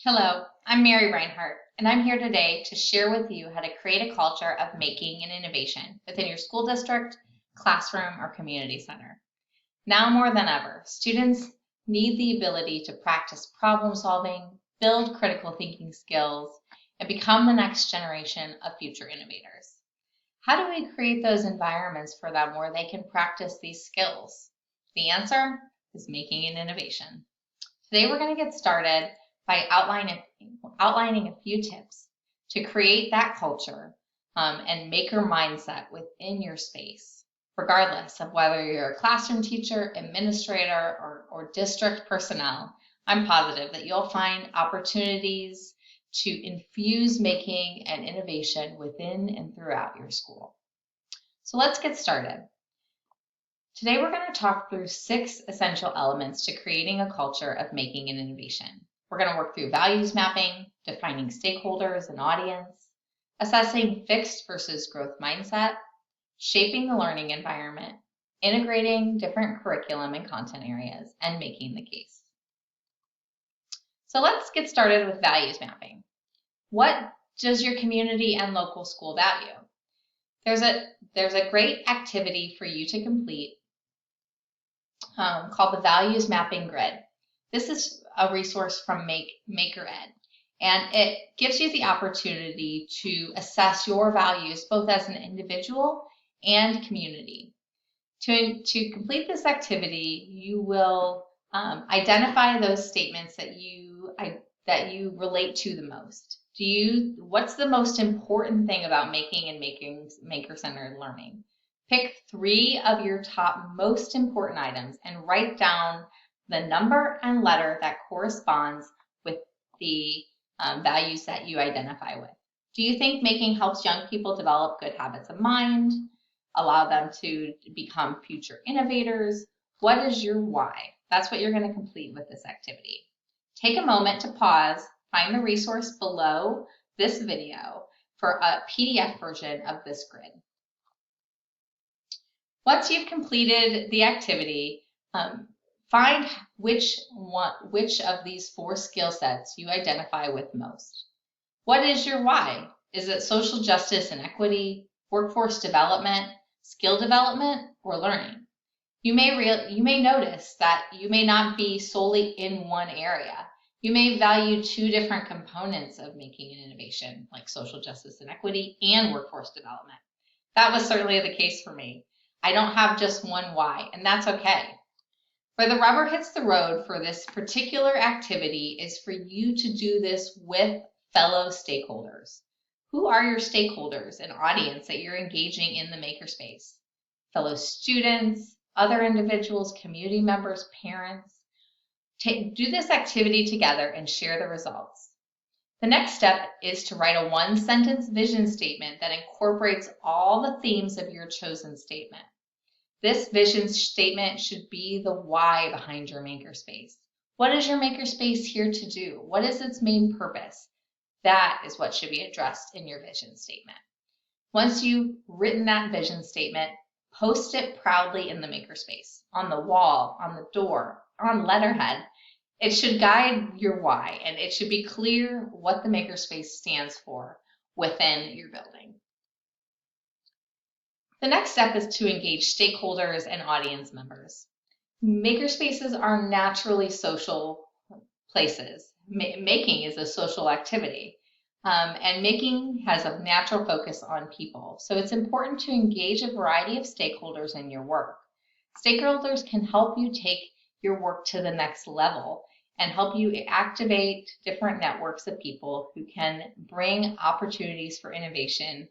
Hello, I'm Mary Rinehart, and I'm here today to share with you how to create a culture of making and innovation within your school district, classroom, or community center. Now more than ever, students need the ability to practice problem solving, build critical thinking skills, and become the next generation of future innovators. How do we create those environments for them where they can practice these skills? The answer is making an innovation. Today we're going to get started by outlining a few tips to create that culture and maker mindset within your space, regardless of whether you're a classroom teacher, administrator, or district personnel. I'm positive that you'll find opportunities to infuse making and innovation within and throughout your school. So let's get started. Today we're going to talk through 6 essential elements to creating a culture of making and innovation. We're going to work through values mapping, defining stakeholders and audience, assessing fixed versus growth mindset, shaping the learning environment, integrating different curriculum and content areas, and making the case. So let's get started with values mapping. What does your community and local school value? There's a great activity for you to complete called the Values Mapping Grid. This is a resource from MakerEd, and it gives you the opportunity to assess your values both as an individual and community. To complete this activity, you will identify those statements that you relate to the most. What's the most important thing about making and maker-centered learning? Pick 3 of your top most important items and write down the number and letter that corresponds with the values that you identify with. Do you think making helps young people develop good habits of mind, allow them to become future innovators? What is your why? That's what you're going to complete with this activity. Take a moment to pause, find the resource below this video for a PDF version of this grid. Once you've completed the activity, find which of these 4 skill sets you identify with most. What is your why? Is it social justice and equity, workforce development, skill development, or learning? You may notice that you may not be solely in one area. You may value 2 different components of making an innovation, like social justice and equity and workforce development. That was certainly the case for me. I don't have just one why, and that's okay. Where the rubber hits the road for this particular activity is for you to do this with fellow stakeholders. Who are your stakeholders and audience that you're engaging in the makerspace? Fellow students, other individuals, community members, parents. Do this activity together and share the results. The next step is to write a 1-sentence vision statement that incorporates all the themes of your chosen statement. This vision statement should be the why behind your makerspace. What is your makerspace here to do? What is its main purpose? That is what should be addressed in your vision statement. Once you've written that vision statement, post it proudly in the makerspace, on the wall, on the door, on letterhead. It should guide your why, and it should be clear what the makerspace stands for within your building. The next step is to engage stakeholders and audience members. Makerspaces are naturally social places. Making is a social activity, and making has a natural focus on people. So it's important to engage a variety of stakeholders in your work. Stakeholders can help you take your work to the next level and help you activate different networks of people who can bring opportunities for innovation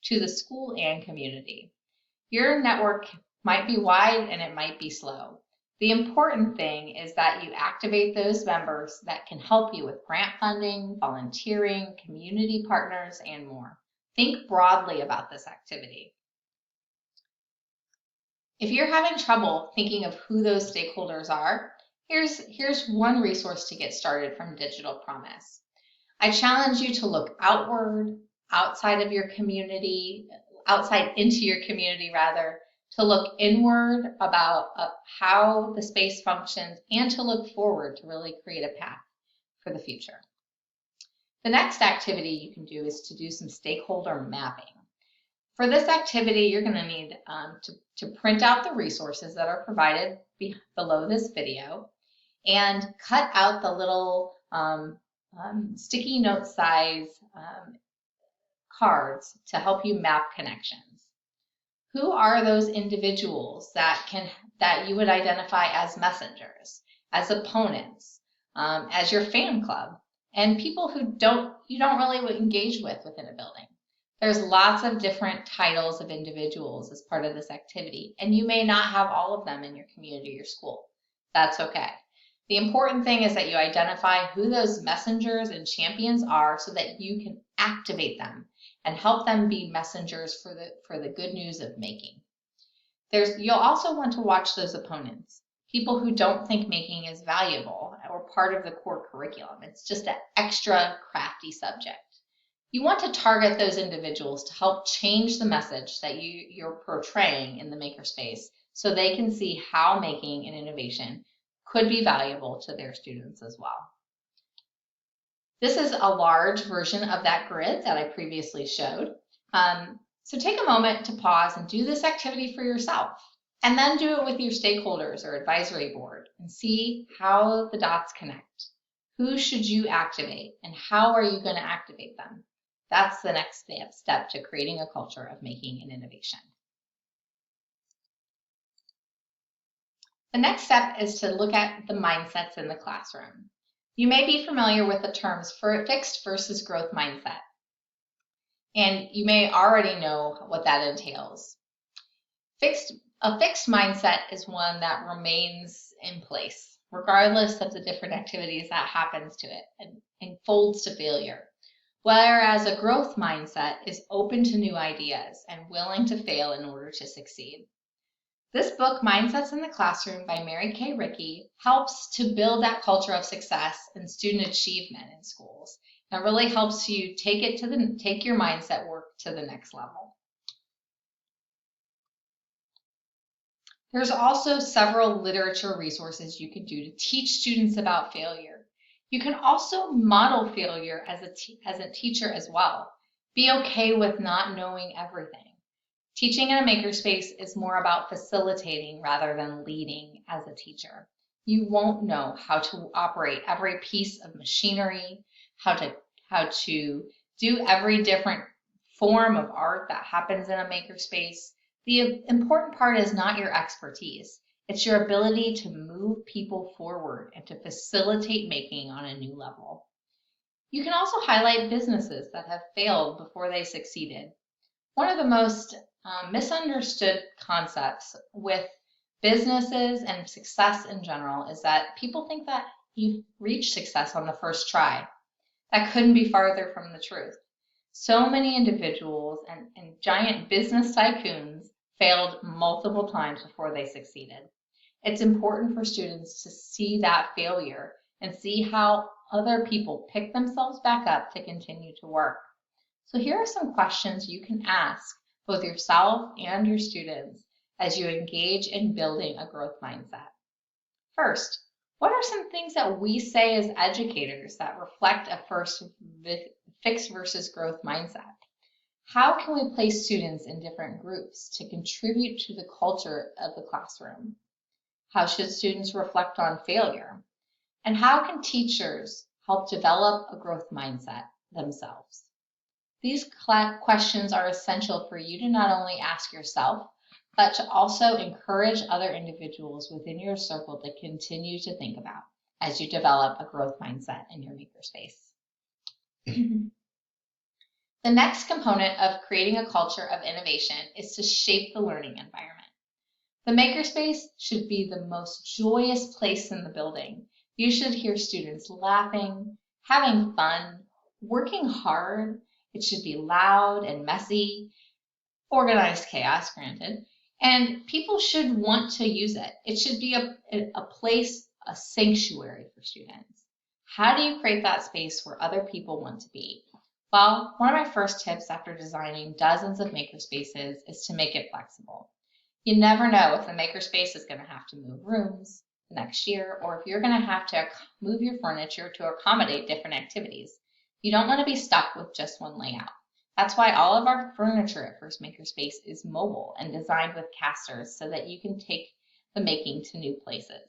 to the school and community. Your network might be wide and it might be slow. The important thing is that you activate those members that can help you with grant funding, volunteering, community partners, and more. Think broadly about this activity. If you're having trouble thinking of who those stakeholders are, here's one resource to get started from Digital Promise. I challenge you to look outward, outside of your community, outside into your community rather, to look inward about how the space functions, and to look forward to really create a path for the future. The next activity you can do is to do some stakeholder mapping. For this activity, you're going to need to print out the resources that are provided below this video and cut out the little sticky note size cards to help you map connections. Who are those individuals that you would identify as messengers, as opponents, as your fan club, and people who you don't really engage with within a building? There's lots of different titles of individuals as part of this activity, and you may not have all of them in your community or school. That's okay. The important thing is that you identify who those messengers and champions are so that you can activate them and help them be messengers for the good news of making. You'll also want to watch those opponents, people who don't think making is valuable or part of the core curriculum. It's just an extra crafty subject. You want to target those individuals to help change the message that you're portraying in the makerspace so they can see how making and innovation could be valuable to their students as well. This is a large version of that grid that I previously showed. So take a moment to pause and do this activity for yourself, and then do it with your stakeholders or advisory board and see how the dots connect. Who should you activate, and how are you going to activate them? That's the next step to creating a culture of making and innovation. The next step is to look at the mindsets in the classroom. You may be familiar with the terms for fixed versus growth mindset, and you may already know what that entails. A fixed mindset is one that remains in place, regardless of the different activities that happens to it and folds to failure. Whereas a growth mindset is open to new ideas and willing to fail in order to succeed. This book, Mindsets in the Classroom by Mary Rinehart, helps to build that culture of success and student achievement in schools. It really helps you take your mindset work to the next level. There's also several literature resources you can do to teach students about failure. You can also model failure as a teacher as well. Be okay with not knowing everything. Teaching in a makerspace is more about facilitating rather than leading as a teacher. You won't know how to operate every piece of machinery, how to do every different form of art that happens in a makerspace. The important part is not your expertise. It's your ability to move people forward and to facilitate making on a new level. You can also highlight businesses that have failed before they succeeded. One of the most misunderstood concepts with businesses and success in general is that people think that you reach success on the first try. That couldn't be farther from the truth. So many individuals and giant business tycoons failed multiple times before they succeeded. It's important for students to see that failure and see how other people pick themselves back up to continue to work. So here are some questions you can ask both yourself and your students as you engage in building a growth mindset. First, what are some things that we say as educators that reflect a fixed versus growth mindset? How can we place students in different groups to contribute to the culture of the classroom? How should students reflect on failure? And how can teachers help develop a growth mindset themselves? These questions are essential for you to not only ask yourself, but to also encourage other individuals within your circle to continue to think about as you develop a growth mindset in your makerspace. The next component of creating a culture of innovation is to shape the learning environment. The makerspace should be the most joyous place in the building. You should hear students laughing, having fun, working hard. It should be loud and messy, organized chaos, granted, and people should want to use it. It should be a place, a sanctuary for students. How do you create that space where other people want to be? Well, one of my first tips after designing dozens of makerspaces is to make it flexible. You never know if the makerspace is going to have to move rooms next year, or if you're going to have to move your furniture to accommodate different activities. You don't want to be stuck with just one layout. That's why all of our furniture at First Makerspace is mobile and designed with casters so that you can take the making to new places.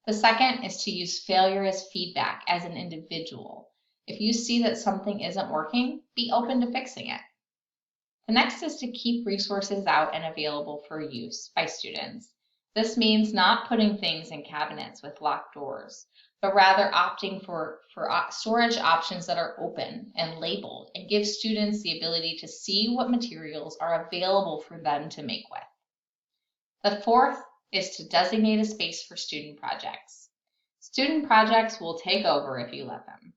The second is to use failure as feedback as an individual. If you see that something isn't working, be open to fixing it. The next is to keep resources out and available for use by students. This means not putting things in cabinets with locked doors, but rather opting for storage options that are open and labeled and give students the ability to see what materials are available for them to make with. The fourth is to designate a space for student projects. Student projects will take over if you let them.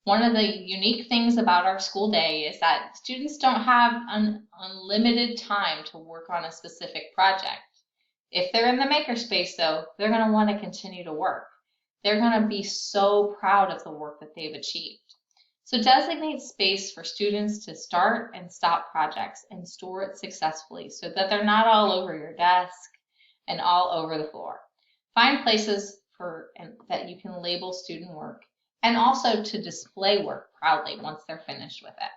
One of the unique things about our school day is that students don't have unlimited time to work on a specific project. If they're in the makerspace, though, they're going to want to continue to work. They're going to be so proud of the work that they've achieved. So designate space for students to start and stop projects and store it successfully so that they're not all over your desk and all over the floor. Find places that you can label student work and also to display work proudly once they're finished with it.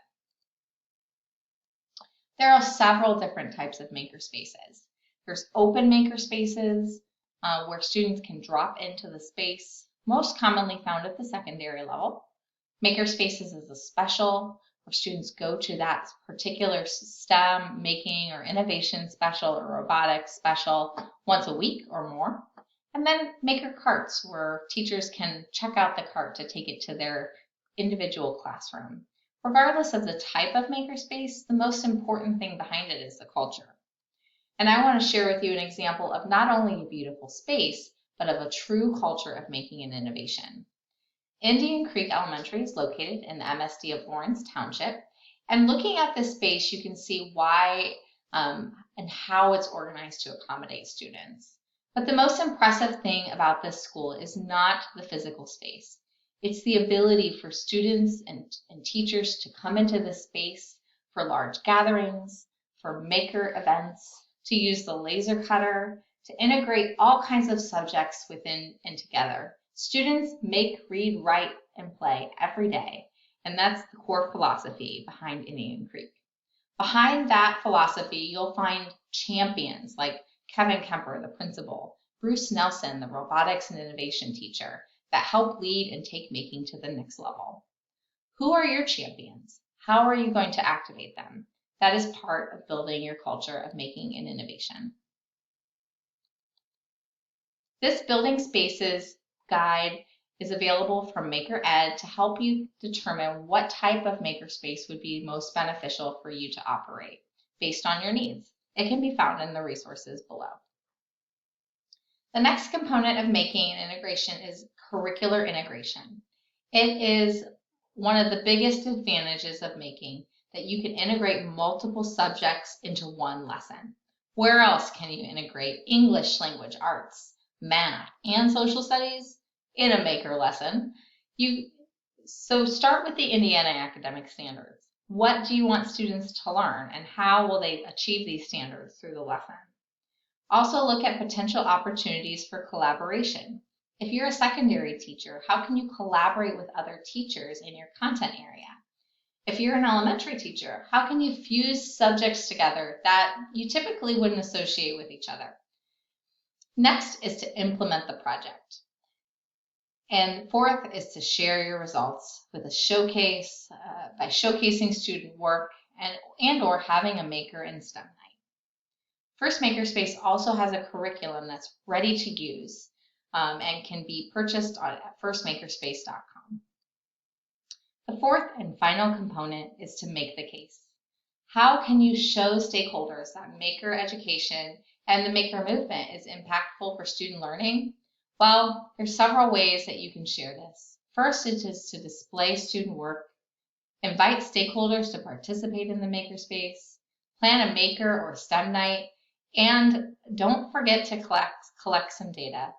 There are several different types of makerspaces. There's open makerspaces where students can drop into the space, most commonly found at the secondary level. Makerspaces is a special where students go to that particular STEM, making, or innovation special or robotics special once a week or more. And then maker carts where teachers can check out the cart to take it to their individual classroom. Regardless of the type of makerspace, the most important thing behind it is the culture. And I want to share with you an example of not only a beautiful space, but of a true culture of making and innovation. Indian Creek Elementary is located in the MSD of Lawrence Township. And looking at this space, you can see why and how it's organized to accommodate students. But the most impressive thing about this school is not the physical space. It's the ability for students and teachers to come into this space for large gatherings, for maker events, to use the laser cutter, to integrate all kinds of subjects within and together. Students make, read, write, and play every day, and that's the core philosophy behind Indian Creek. Behind that philosophy, you'll find champions like Kevin Kemper, the principal, Bruce Nelson, the robotics and innovation teacher, that help lead and take making to the next level. Who are your champions? How are you going to activate them? That is part of building your culture of making and innovation. This Building Spaces guide is available from Maker Ed to help you determine what type of makerspace would be most beneficial for you to operate based on your needs. It can be found in the resources below. The next component of making and integration is curricular integration. It is one of the biggest advantages of making that you can integrate multiple subjects into one lesson. Where else can you integrate English language arts, math, and social studies in a maker lesson? So start with the Indiana academic standards. What do you want students to learn, and how will they achieve these standards through the lesson? Also look at potential opportunities for collaboration. If you're a secondary teacher, how can you collaborate with other teachers in your content area? If you're an elementary teacher, how can you fuse subjects together that you typically wouldn't associate with each other? Next is to implement the project. And fourth is to share your results with a showcase, by showcasing student work and or having a maker and STEM night. First Makerspace also has a curriculum that's ready to use and can be purchased at firstmakerspace.com. The fourth and final component is to make the case. How can you show stakeholders that maker education and the maker movement is impactful for student learning? Well, there's several ways that you can share this. First, it is to display student work, invite stakeholders to participate in the makerspace, plan a maker or STEM night, and don't forget to collect some data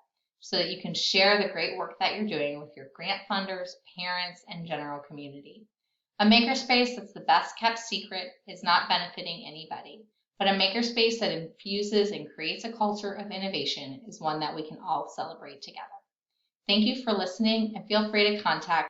so that you can share the great work that you're doing with your grant funders, parents, and general community. A makerspace that's the best kept secret is not benefiting anybody, but a makerspace that infuses and creates a culture of innovation is one that we can all celebrate together. Thank you for listening, and feel free to contact